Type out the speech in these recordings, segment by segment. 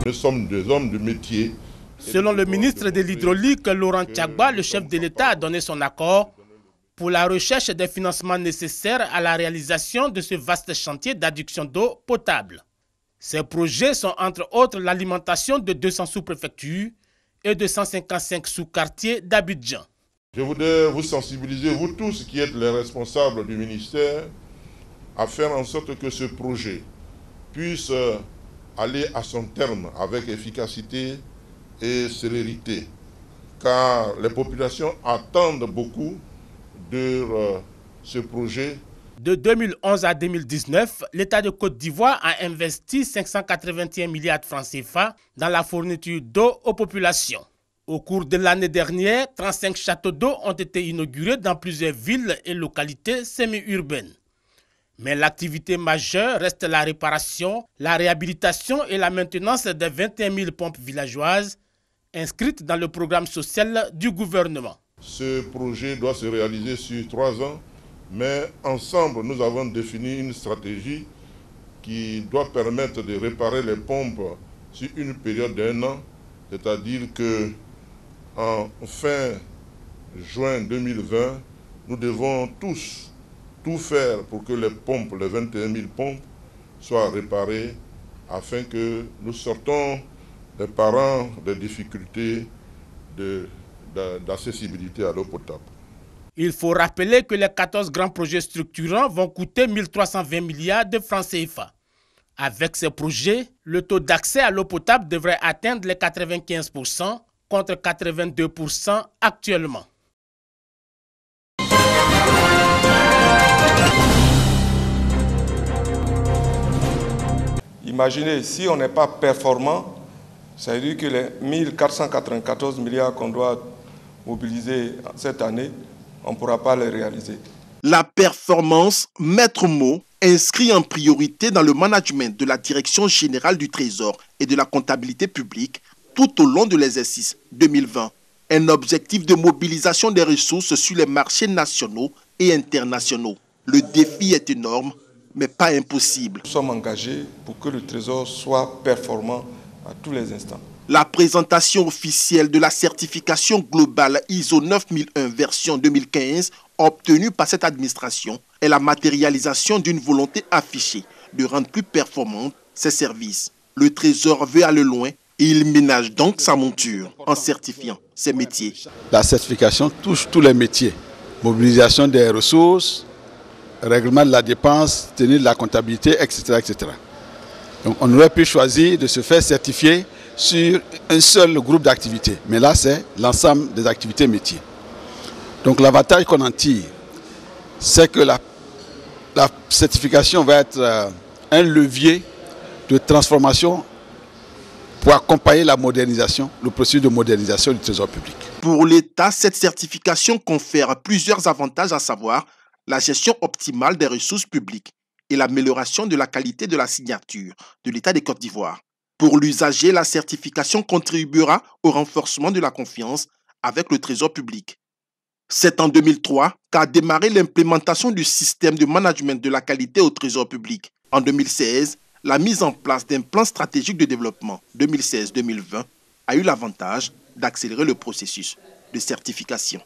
Nous sommes des hommes de métier. Selon le ministre de l'Hydraulique, Laurent Tchagba, le chef de l'État a donné son accord pour la recherche des financements nécessaires à la réalisation de ce vaste chantier d'adduction d'eau potable. Ces projets sont entre autres l'alimentation de 200 sous-préfectures et de 155 sous-quartiers d'Abidjan. Je voudrais vous sensibiliser, vous tous qui êtes les responsables du ministère, à faire en sorte que ce projet puisse aller à son terme avec efficacité et célérité. Car les populations attendent beaucoup de ce projet. De 2011 à 2019, l'État de Côte d'Ivoire a investi 581 milliards de francs CFA dans la fourniture d'eau aux populations. Au cours de l'année dernière, 35 châteaux d'eau ont été inaugurés dans plusieurs villes et localités semi-urbaines. Mais l'activité majeure reste la réparation, la réhabilitation et la maintenance des 21 000 pompes villageoises inscrites dans le programme social du gouvernement. Ce projet doit se réaliser sur 3 ans. Mais ensemble, nous avons défini une stratégie qui doit permettre de réparer les pompes sur une période d'1 an. C'est-à-dire qu'en fin juin 2020, nous devons tous tout faire pour que les pompes, les 21 000 pompes, soient réparées afin que nous sortons des parents des difficultés d'accessibilité à l'eau potable. Il faut rappeler que les 14 grands projets structurants vont coûter 1 320 milliards de francs CFA. Avec ces projets, le taux d'accès à l'eau potable devrait atteindre les 95% contre 82% actuellement. Imaginez, si on n'est pas performant, ça veut dire que les 1494 milliards qu'on doit mobiliser cette année, on ne pourra pas les réaliser. La performance, maître mot, inscrit en priorité dans le management de la Direction générale du Trésor et de la comptabilité publique tout au long de l'exercice 2020. Un objectif de mobilisation des ressources sur les marchés nationaux et internationaux. Le défi est énorme, mais pas impossible. Nous sommes engagés pour que le Trésor soit performant à tous les instants. La présentation officielle de la certification globale ISO 9001 version 2015 obtenue par cette administration est la matérialisation d'une volonté affichée de rendre plus performantes ses services. Le Trésor veut aller loin et il ménage donc sa monture en certifiant ses métiers. La certification touche tous les métiers. Mobilisation des ressources, règlement de la dépense, tenue de la comptabilité, etc., etc. Donc on aurait pu choisir de se faire certifier sur un seul groupe d'activités. Mais là, c'est l'ensemble des activités métiers. Donc l'avantage qu'on en tire, c'est que la certification va être un levier de transformation pour accompagner la modernisation, le processus de modernisation du Trésor public. Pour l'État, cette certification confère plusieurs avantages, à savoir la gestion optimale des ressources publiques et l'amélioration de la qualité de la signature de l'État de Côte d'Ivoire. Pour l'usager, la certification contribuera au renforcement de la confiance avec le Trésor public. C'est en 2003 qu'a démarré l'implémentation du système de management de la qualité au Trésor public. En 2016, la mise en place d'un plan stratégique de développement 2016-2020 a eu l'avantage d'accélérer le processus de certification.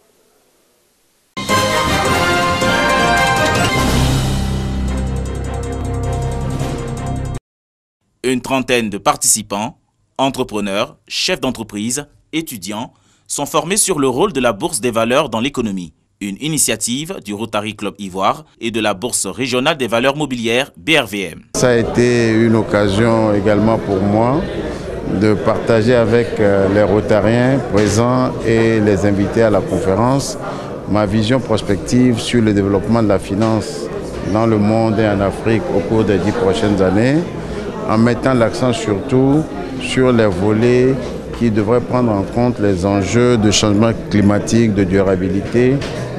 Une trentaine de participants, entrepreneurs, chefs d'entreprise, étudiants, sont formés sur le rôle de la Bourse des valeurs dans l'économie, une initiative du Rotary Club Ivoire et de la Bourse régionale des valeurs mobilières BRVM. Ça a été une occasion également pour moi de partager avec les Rotariens présents et les invités à la conférence ma vision prospective sur le développement de la finance dans le monde et en Afrique au cours des 10 prochaines années, en mettant l'accent surtout sur les volets qui devraient prendre en compte les enjeux de changement climatique, de durabilité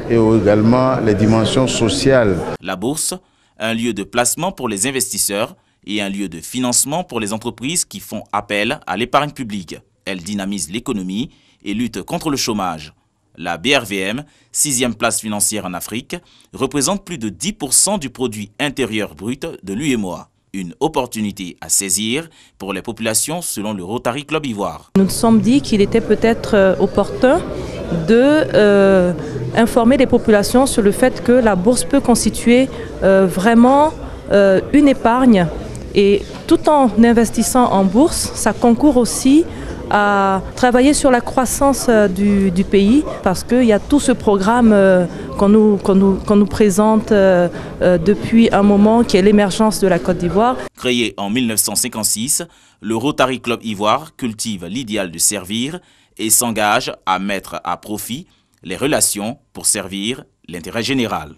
et également les dimensions sociales. La bourse, un lieu de placement pour les investisseurs et un lieu de financement pour les entreprises qui font appel à l'épargne publique. Elle dynamise l'économie et lutte contre le chômage. La BRVM, 6e place financière en Afrique, représente plus de 10% du produit intérieur brut de l'UEMOA. Une opportunité à saisir pour les populations selon le Rotary Club Ivoire. Nous nous sommes dit qu'il était peut-être opportun de informer les populations sur le fait que la bourse peut constituer vraiment une épargne, et tout en investissant en bourse, ça concourt aussi à travailler sur la croissance du pays, parce qu'il y a tout ce programme qu'on nous présente depuis un moment, qui est l'émergence de la Côte d'Ivoire. Créé en 1956, le Rotary Club Ivoire cultive l'idéal de servir et s'engage à mettre à profit les relations pour servir l'intérêt général.